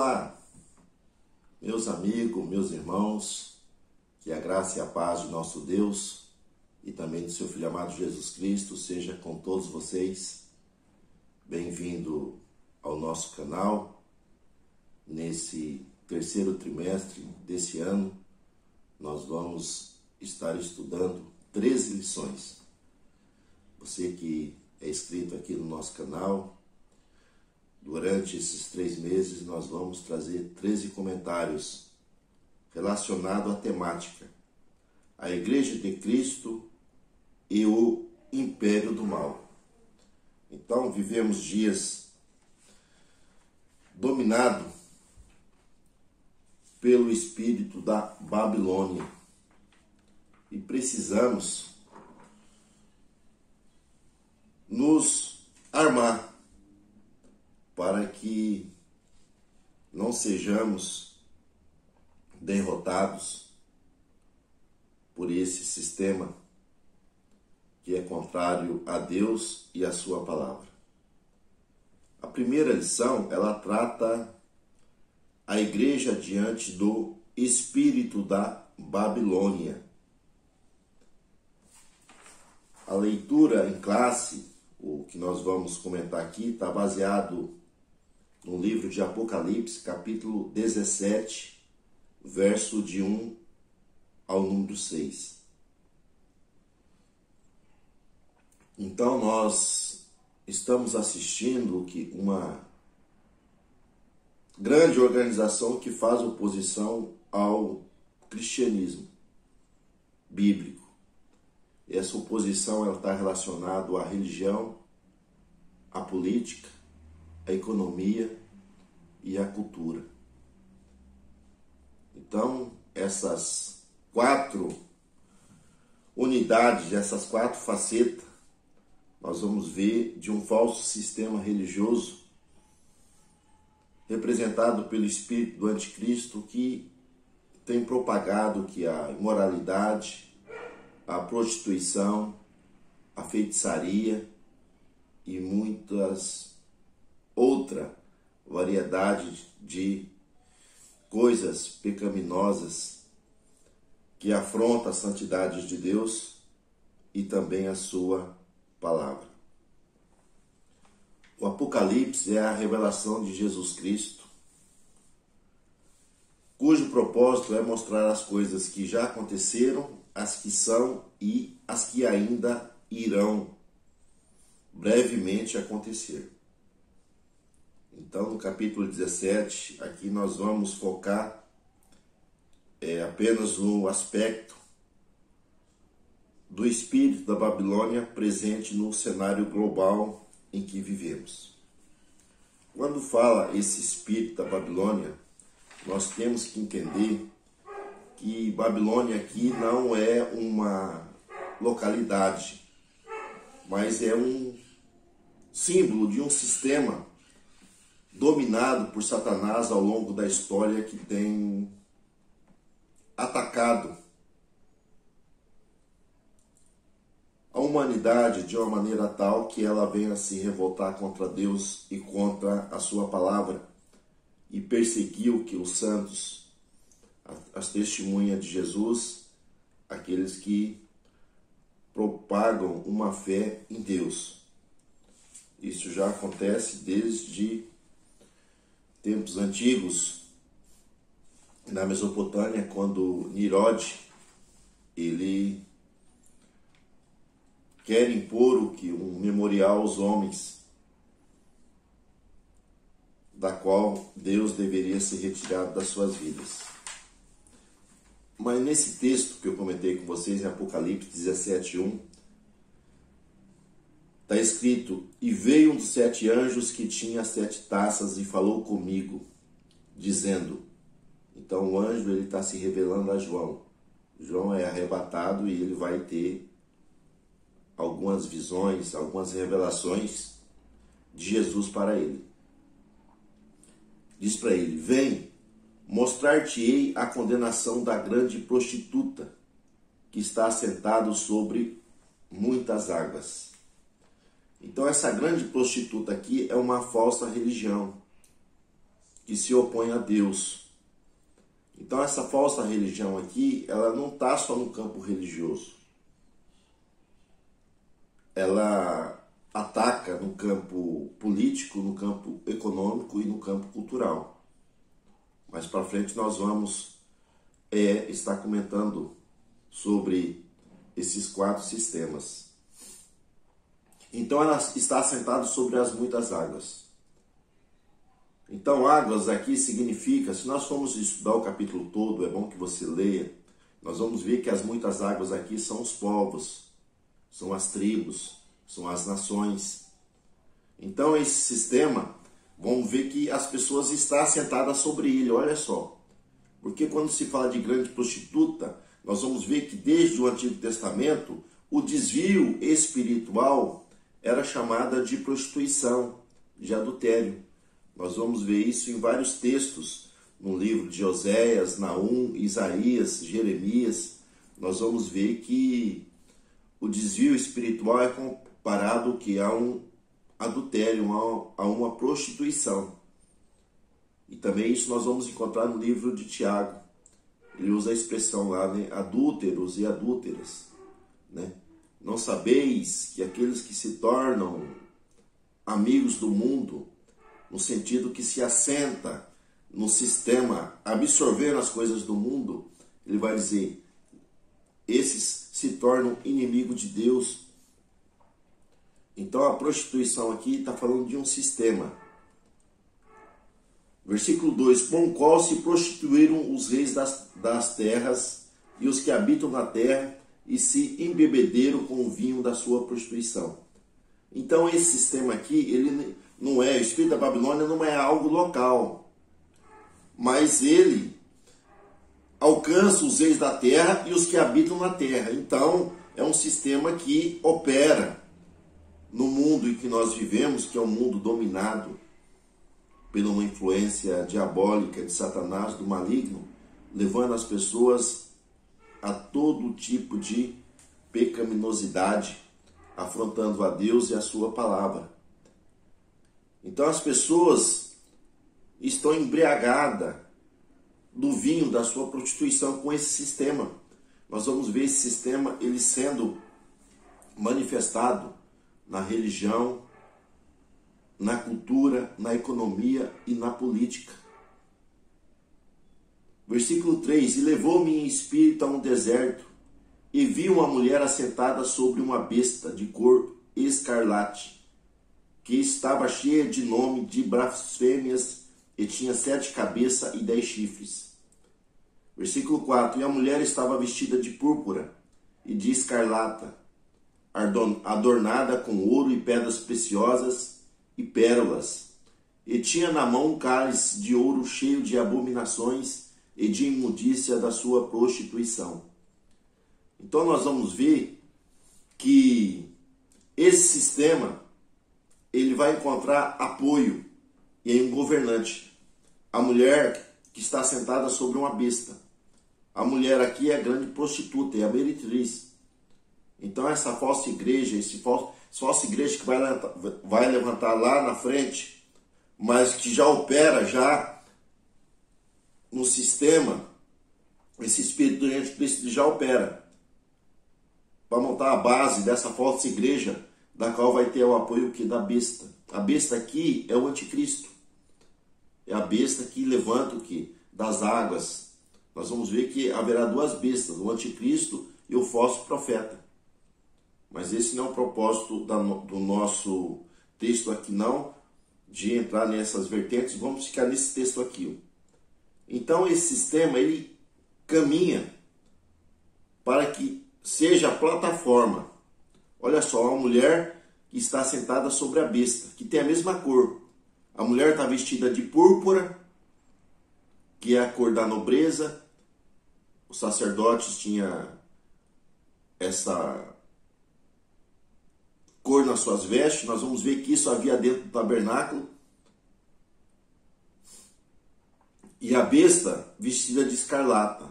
Olá, meus amigos, meus irmãos, que a graça e a paz de nosso Deus e também do seu Filho amado Jesus Cristo seja com todos vocês. Bem-vindo ao nosso canal. Nesse terceiro trimestre desse ano, nós vamos estar estudando 13 lições. Você que é inscrito aqui no nosso canal, durante esses 3 meses nós vamos trazer 13 comentários relacionados à temática, a Igreja de Cristo e o Império do Mal. Então, vivemos dias dominados pelo espírito da Babilônia e precisamos nos armar para que não sejamos derrotados por esse sistema que é contrário a Deus e a sua palavra. A primeira lição, ela trata a igreja diante do espírito da Babilônia. A leitura em classe, o que nós vamos comentar aqui, está baseado no livro de Apocalipse, capítulo 17, verso de 1 ao número 6. Então, nós estamos assistindo que uma grande organização que faz oposição ao cristianismo bíblico. Essa oposição está relacionada à religião, à política, à economia e à cultura. Então, essas 4 unidades, essas 4 facetas, nós vamos ver de um falso sistema religioso representado pelo espírito do anticristo, que tem propagado que a imoralidade, a prostituição, a feitiçaria e muitas outra variedade de coisas pecaminosas que afrontam a santidade de Deus e também a sua palavra. O Apocalipse é a revelação de Jesus Cristo, cujo propósito é mostrar as coisas que já aconteceram, as que são e as que ainda irão brevemente acontecer. Então, no capítulo 17, aqui nós vamos focar apenas no aspecto do espírito da Babilônia presente no cenário global em que vivemos. Quando fala esse espírito da Babilônia, nós temos que entender que Babilônia aqui não é uma localidade, mas é um símbolo de um sistema dominado por Satanás ao longo da história, que tem atacado a humanidade de uma maneira tal que ela venha se revoltar contra Deus e contra a sua palavra e perseguiu que os santos, as testemunhas de Jesus, aqueles que propagam uma fé em Deus. Isso já acontece desde tempos antigos, na Mesopotâmia, quando Nirode ele quer impor um memorial aos homens, da qual Deus deveria ser retirado das suas vidas. Mas nesse texto que eu comentei com vocês, em Apocalipse 17:1, está escrito: "E veio um dos 7 anjos que tinha 7 taças e falou comigo, dizendo..." Então o anjo está se revelando a João. João é arrebatado e ele vai ter algumas visões, algumas revelações de Jesus para ele. Diz para ele: "Vem, mostrar-te-ei a condenação da grande prostituta, que está assentada sobre muitas águas." Então essa grande prostituta aqui é uma falsa religião, que se opõem a Deus. Então essa falsa religião aqui, ela não está só no campo religioso. Ela ataca no campo político, no campo econômico e no campo cultural. Mais para frente nós vamos estar comentando sobre esses 4 sistemas. Então ela está assentada sobre as muitas águas. Então águas aqui significa, se nós formos estudar o capítulo todo, é bom que você leia, nós vamos ver que as muitas águas aqui são os povos, são as tribos, são as nações. Então esse sistema, vamos ver que as pessoas estão assentadas sobre ele, olha só. Porque quando se fala de grande prostituta, nós vamos ver que desde o Antigo Testamento, o desvio espiritual era chamada de prostituição, de adultério. Nós vamos ver isso em vários textos, no livro de Oséias, Naum, Isaías, Jeremias. Nós vamos ver que o desvio espiritual é comparado a um adultério, a uma prostituição. E também isso nós vamos encontrar no livro de Tiago. Ele usa a expressão lá, né? Adúlteros e adúlteras, né? Não sabeis que aqueles que se tornam amigos do mundo, no sentido que se assenta no sistema, absorvendo as coisas do mundo, ele vai dizer, esses se tornam inimigos de Deus. Então a prostituição aqui está falando de um sistema. Versículo 2, com o qual se prostituíram os reis das terras e os que habitam na terra e se embebederam com o vinho da sua prostituição. Então esse sistema aqui, ele não é, o espírito da Babilônia não é algo local, mas ele alcança os reis da terra e os que habitam na terra. Então é um sistema que opera no mundo em que nós vivemos, que é um mundo dominado pela uma influência diabólica de Satanás, do maligno, levando as pessoas a todo tipo de pecaminosidade, afrontando a Deus e a sua palavra. Então as pessoas estão embriagadas do vinho da sua prostituição com esse sistema. Nós vamos ver esse sistema ele sendo manifestado na religião, na cultura, na economia e na política. Versículo 3, e levou-me em espírito a um deserto, e vi uma mulher assentada sobre uma besta de cor escarlate, que estava cheia de nome de blasfêmias, e tinha 7 cabeças e 10 chifres. Versículo 4, e a mulher estava vestida de púrpura e de escarlata, adornada com ouro e pedras preciosas, e pérolas, e tinha na mão um cálice de ouro cheio de abominações e de imundícia da sua prostituição. Então nós vamos ver que esse sistema ele vai encontrar apoio em um governante. A mulher que está sentada sobre uma besta. A mulher aqui é a grande prostituta, é a meretriz. Então essa falsa igreja, essa falsa igreja que vai levantar lá na frente, mas que já opera já no sistema, esse espírito do anticristo já opera para montar a base dessa falsa igreja, da qual vai ter o apoio da besta. A besta aqui é o anticristo. É a besta que levanta das águas. Nós vamos ver que haverá 2 bestas, o anticristo e o falso profeta. Mas esse não é o propósito do nosso texto aqui não, de entrar nessas vertentes. Vamos ficar nesse texto aqui. Então esse sistema ele caminha para que seja a plataforma. Olha só, uma mulher que está sentada sobre a besta, que tem a mesma cor. A mulher está vestida de púrpura, que é a cor da nobreza. Os sacerdotes tinham essa cor nas suas vestes. Nós vamos ver que isso havia dentro do tabernáculo. E a besta vestida de escarlata.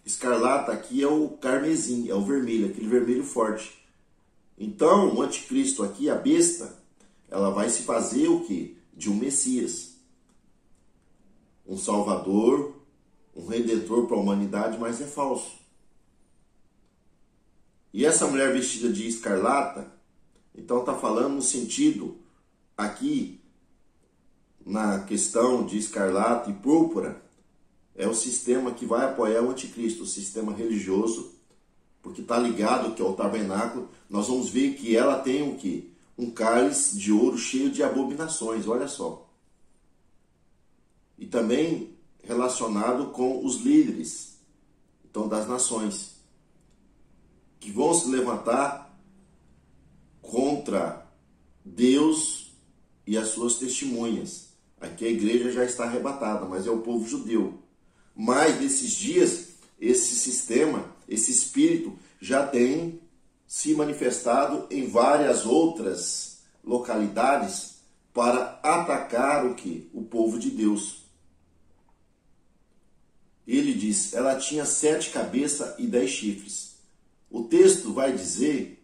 Escarlata aqui é o carmesim, é o vermelho, aquele vermelho forte. Então o anticristo aqui, a besta, ela vai se fazer o quê? De um Messias. um salvador, um redentor para a humanidade, mas é falso. E essa mulher vestida de escarlata, então está falando no sentido aqui, na questão de escarlata e púrpura, é o sistema que vai apoiar o anticristo, o sistema religioso, porque está ligado que é o tabernáculo. Nós vamos ver que ela tem o quê? Um cálice de ouro cheio de abominações, olha só. E também relacionado com os líderes, então, das nações, que vão se levantar contra Deus e as suas testemunhas. Aqui a igreja já está arrebatada, mas é o povo judeu. Mas nesses dias, esse sistema, esse espírito já tem se manifestado em várias outras localidades para atacar o quê? O povo de Deus. Ele diz, ela tinha 7 cabeças e 10 chifres. O texto vai dizer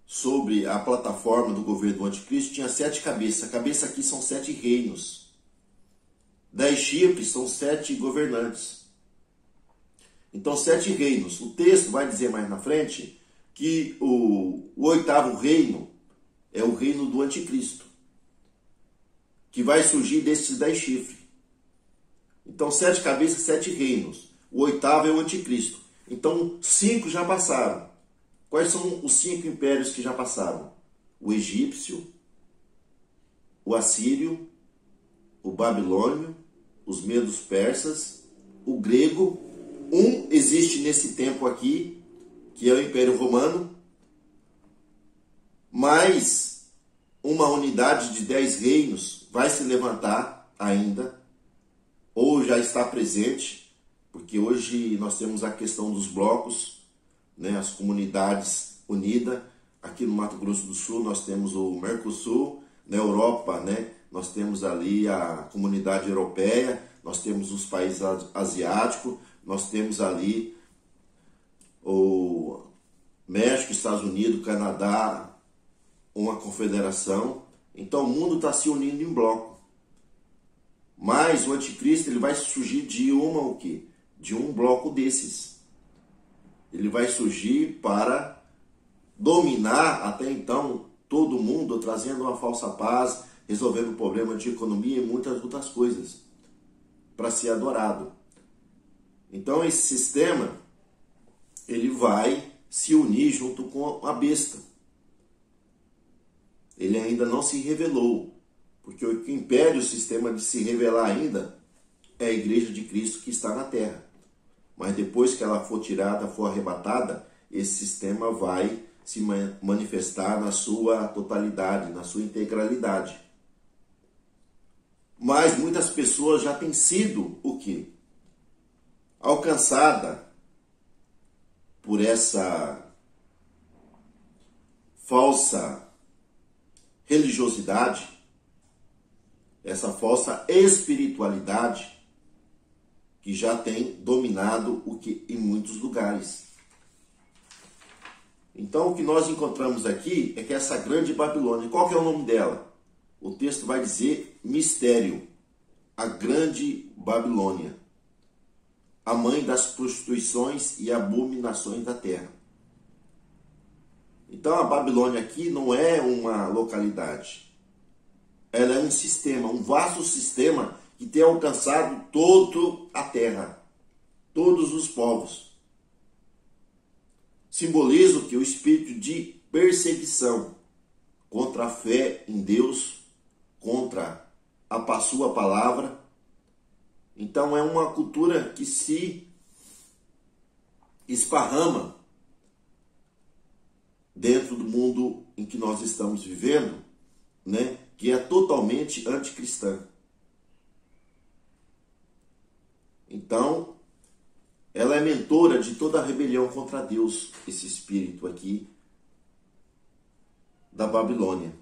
sobre a plataforma do governo do anticristo, tinha 7 cabeças. A cabeça aqui são 7 reinos. 10 chifres são 7 governantes. Então, 7 reinos. O texto vai dizer mais na frente que o 8º reino é o reino do anticristo, que vai surgir desses 10 chifres. Então, 7 cabeças, 7 reinos. O 8º é o anticristo. Então, 5 já passaram. Quais são os 5 impérios que já passaram? O egípcio, o assírio, o babilônio, os medos persas, o grego. Um existe nesse tempo aqui, que é o Império Romano, mais uma unidade de 10 reinos vai se levantar ainda, ou já está presente, porque hoje nós temos a questão dos blocos, né, as comunidades unidas. Aqui no Mato Grosso do Sul nós temos o Mercosul, na Europa, né, nós temos ali a comunidade europeia, nós temos os países asiáticos, nós temos ali o México, Estados Unidos, Canadá, uma confederação. Então o mundo está se unindo em bloco. Mas o anticristo ele vai surgir de o quê? De um bloco desses. Ele vai surgir para dominar até então todo mundo, trazendo uma falsa paz, resolvendo o problema de economia e muitas outras coisas, para ser adorado. Então esse sistema, ele vai se unir junto com a besta. Ele ainda não se revelou, porque o que impede o sistema de se revelar ainda é a igreja de Cristo que está na terra. Mas depois que ela for tirada, for arrebatada, esse sistema vai se manifestar na sua totalidade, na sua integralidade. Mas muitas pessoas já têm sido o quê? Alcançada por essa falsa religiosidade, essa falsa espiritualidade que já tem dominado o que em muitos lugares. Então o que nós encontramos aqui é que essa grande Babilônia, qual que é o nome dela? O texto vai dizer mistério, a grande Babilônia, a mãe das prostituições e abominações da terra. Então a Babilônia aqui não é uma localidade, ela é um sistema, um vasto sistema que tem alcançado toda a terra, todos os povos. Simboliza o que? O espírito de perseguição contra a fé em Deus, contra a sua palavra. Então é uma cultura que se esparrama dentro do mundo em que nós estamos vivendo, né? Que é totalmente anticristã. Então, ela é mentora de toda a rebelião contra Deus, esse espírito aqui da Babilônia.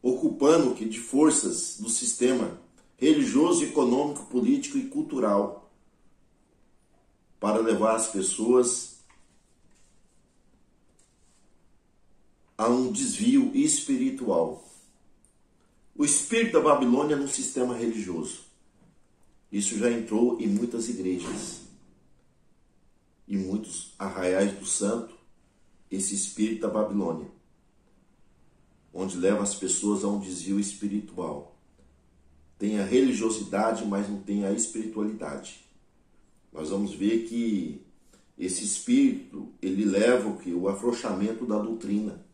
Ocupando que de forças do sistema religioso, econômico, político e cultural para levar as pessoas a um desvio espiritual. O espírito da Babilônia no sistema religioso. Isso já entrou em muitas igrejas. Em muitos arraiais do santo, esse espírito da Babilônia, onde leva as pessoas a um desvio espiritual. Tem a religiosidade, mas não tem a espiritualidade. Nós vamos ver que esse espírito, ele leva o que? O afrouxamento da doutrina,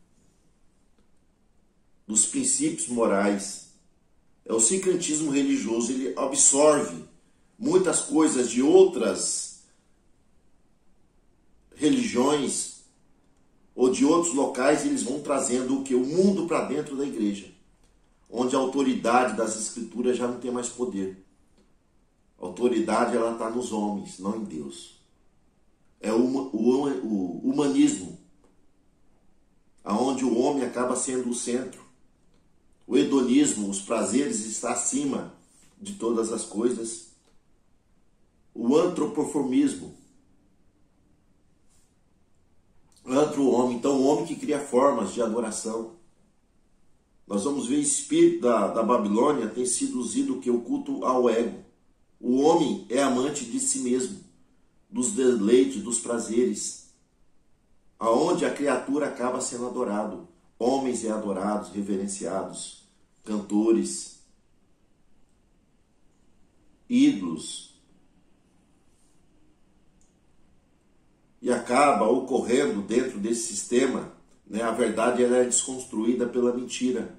dos princípios morais. É o sincretismo religioso, ele absorve muitas coisas de outras religiões ou de outros locais, e eles vão trazendo o que? O mundo para dentro da igreja, onde a autoridade das escrituras já não tem mais poder. A autoridade, ela está nos homens, não em Deus. É o humanismo, aonde o homem acaba sendo o centro. O hedonismo, os prazeres, está acima de todas as coisas. O antropoformismo. Antro-homem, então o homem que cria formas de adoração. Nós vamos ver o espírito da Babilônia tem seduzido que o culto ao ego. O homem é amante de si mesmo, dos deleites, dos prazeres, aonde a criatura acaba sendo adorado. Homens é adorados, reverenciados, cantores, ídolos. E acaba ocorrendo dentro desse sistema, né, a verdade ela é desconstruída pela mentira.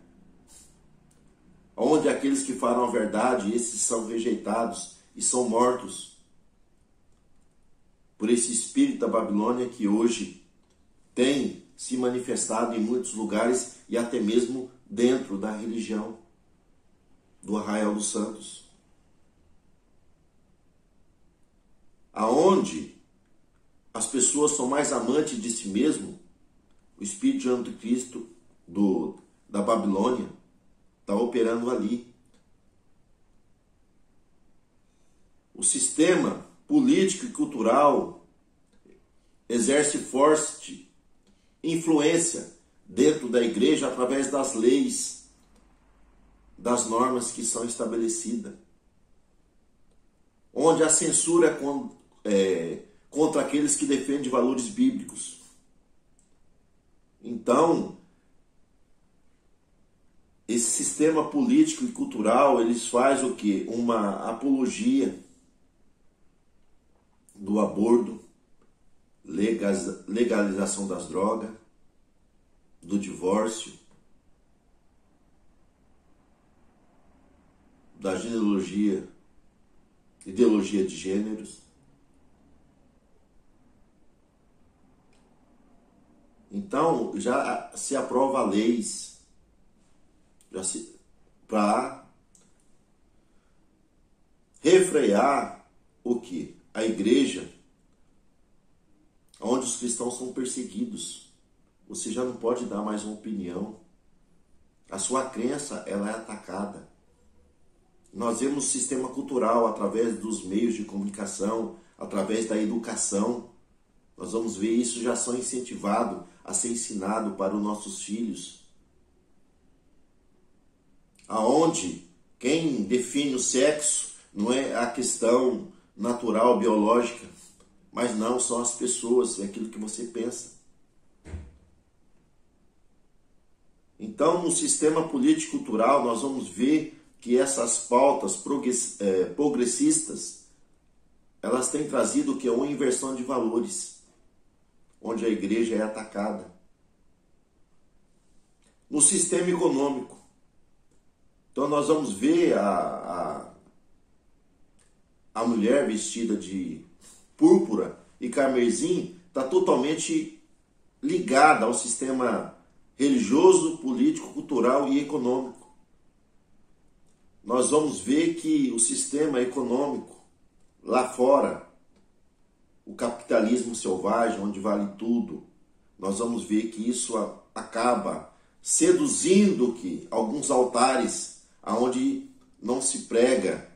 Onde aqueles que falam a verdade, esses são rejeitados e são mortos por esse espírito da Babilônia que hoje tem se manifestado em muitos lugares e até mesmo dentro da religião do Arraial dos Santos. Aonde as pessoas são mais amantes de si mesmo, o espírito de anticristo da Babilônia está operando ali. O sistema político e cultural exerce forte influência dentro da igreja através das leis, das normas que são estabelecidas, onde a censura contra aqueles que defendem valores bíblicos. Então, esse sistema político e cultural, eles fazem o quê? Uma apologia do aborto, legalização das drogas, do divórcio, da ideologia de gêneros. Então, já se aprova leis para refrear o que? A igreja, onde os cristãos são perseguidos. Você já não pode dar mais uma opinião. A sua crença, ela é atacada. Nós vemos o sistema cultural através dos meios de comunicação, através da educação. Nós vamos ver isso já são incentivados a ser ensinado para os nossos filhos. Aonde quem define o sexo não é a questão natural, biológica, mas não, são as pessoas, é aquilo que você pensa. Então, no sistema político-cultural, nós vamos ver que essas pautas progressistas, elas têm trazido o que é uma inversão de valores, onde a igreja é atacada. No sistema econômico, então nós vamos ver a mulher vestida de púrpura e carmesim está totalmente ligada ao sistema religioso, político, cultural e econômico. Nós vamos ver que o sistema econômico lá fora, o capitalismo selvagem, onde vale tudo, nós vamos ver que isso acaba seduzindo que alguns altares aonde não se prega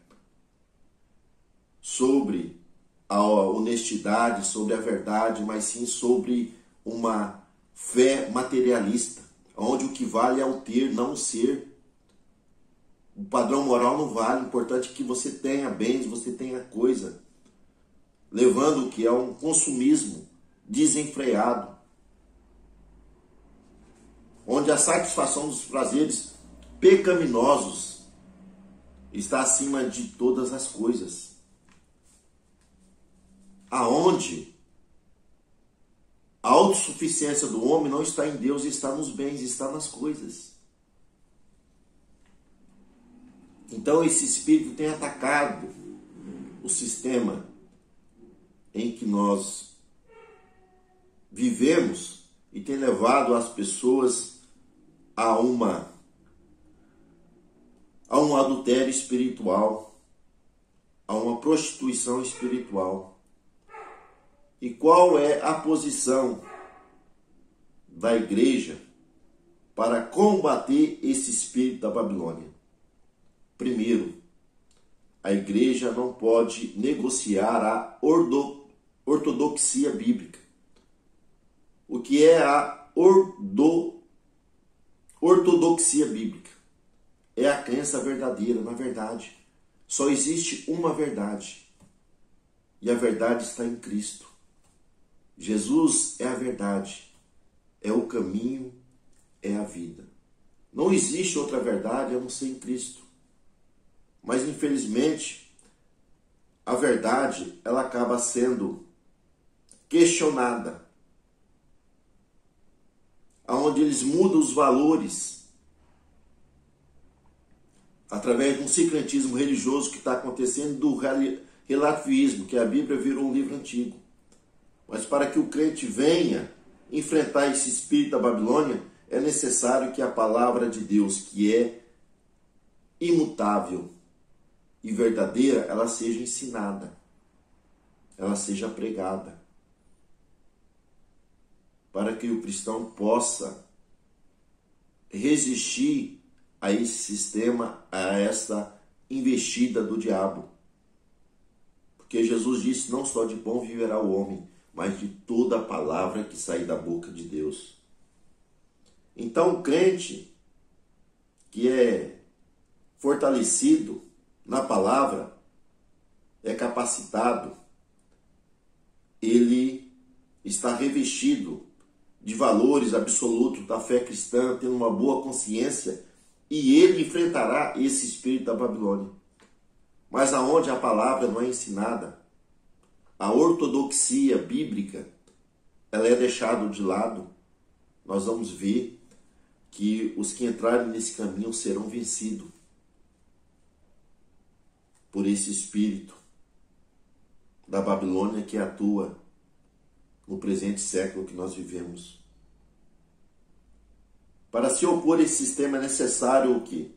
sobre a honestidade, sobre a verdade, mas sim sobre uma fé materialista, onde o que vale é o ter, não o ser. O padrão moral não vale, o importante é que você tenha bens, você tenha coisa, levando o que é um consumismo desenfreado, onde a satisfação dos prazeres pecaminosos está acima de todas as coisas, aonde a autossuficiência do homem não está em Deus, está nos bens, está nas coisas. Então esse espírito tem atacado o sistema em que nós vivemos e tem levado as pessoas a um adultério espiritual, a uma prostituição espiritual. E qual é a posição da igreja para combater esse espírito da Babilônia? Primeiro, a igreja não pode negociar a ortodoxia bíblica. O que é a ortodoxia bíblica? É a crença verdadeira na verdade. Só existe uma verdade. E a verdade está em Cristo. Jesus é a verdade. É o caminho, é a vida. Não existe outra verdade a não ser em Cristo. Mas, infelizmente, a verdade ela acaba sendo questionada, aonde eles mudam os valores através de um sincretismo religioso que está acontecendo, do relativismo, que a Bíblia virou um livro antigo. Mas para que o crente venha enfrentar esse espírito da Babilônia, é necessário que a palavra de Deus, que é imutável e verdadeira, ela seja ensinada, ela seja pregada, para que o cristão possa resistir a esse sistema, a essa investida do diabo. Porque Jesus disse, não só de pão viverá o homem, mas de toda a palavra que sair da boca de Deus. Então o crente que é fortalecido na palavra, é capacitado, ele está revestido de valores absolutos da fé cristã, tendo uma boa consciência, e ele enfrentará esse espírito da Babilônia. Mas aonde a palavra não é ensinada, a ortodoxia bíblica, ela é deixada de lado, nós vamos ver que os que entrarem nesse caminho serão vencidos por esse espírito da Babilônia que atua no presente século que nós vivemos. Para se opor a esse sistema é necessário o quê?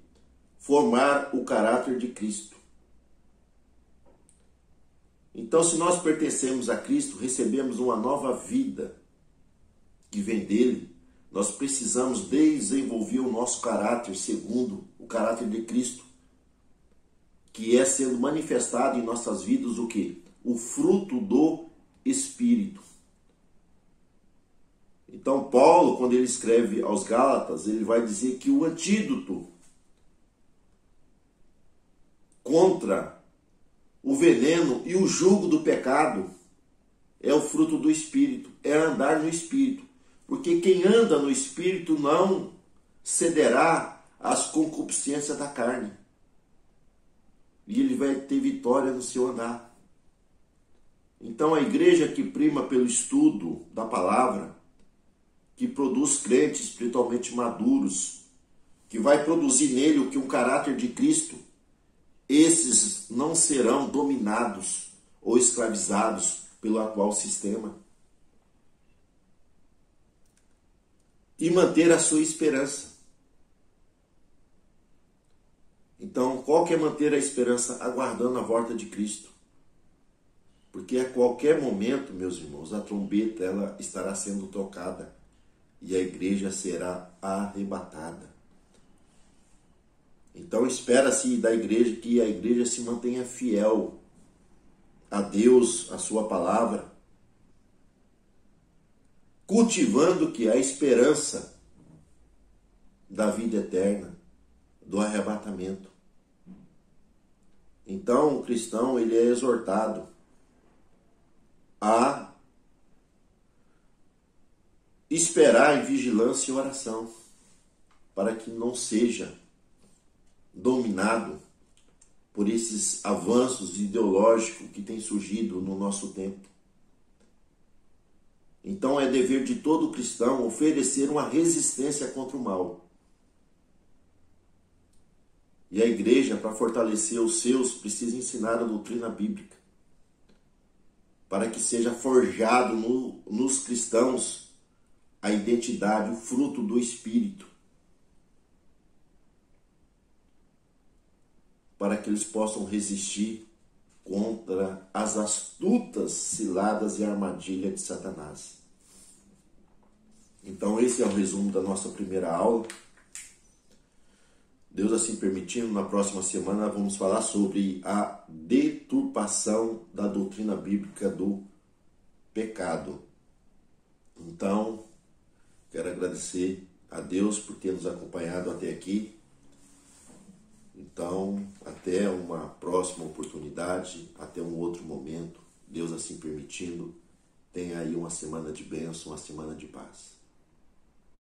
Formar o caráter de Cristo. Então, se nós pertencemos a Cristo, recebemos uma nova vida que vem dele, nós precisamos desenvolver o nosso caráter segundo o caráter de Cristo, que é sendo manifestado em nossas vidas o quê? O fruto do Espírito. Então Paulo, quando ele escreve aos Gálatas, ele vai dizer que o antídoto contra o veneno e o jugo do pecado é o fruto do Espírito, é andar no Espírito. Porque quem anda no Espírito não cederá às concupiscências da carne. E ele vai ter vitória no seu andar. Então a igreja que prima pelo estudo da palavra, que produz crentes espiritualmente maduros, que vai produzir nele o que um caráter de Cristo, esses não serão dominados ou escravizados pelo atual sistema. E manter a sua esperança. Então, qual que é manter a esperança? Aguardando a volta de Cristo. Porque a qualquer momento, meus irmãos, a trombeta ela estará sendo tocada e a igreja será arrebatada. Então, espera-se da igreja que a igreja se mantenha fiel a Deus, a sua palavra, cultivando que a esperança da vida eterna, do arrebatamento. Então, o cristão, ele é exortado a esperar em vigilância e oração, para que não seja dominado por esses avanços ideológicos que têm surgido no nosso tempo. Então é dever de todo cristão oferecer uma resistência contra o mal. E a igreja, para fortalecer os seus, precisa ensinar a doutrina bíblica, para que seja forjado nos cristãos a identidade, o fruto do Espírito, para que eles possam resistir contra as astutas ciladas e armadilhas de Satanás. Então esse é o resumo da nossa primeira aula. Deus assim permitindo, na próxima semana vamos falar sobre a deturpação da doutrina bíblica do pecado. Então, quero agradecer a Deus por ter nos acompanhado até aqui. Então, até uma próxima oportunidade, até um outro momento, Deus assim permitindo. Tenha aí uma semana de bênção, uma semana de paz.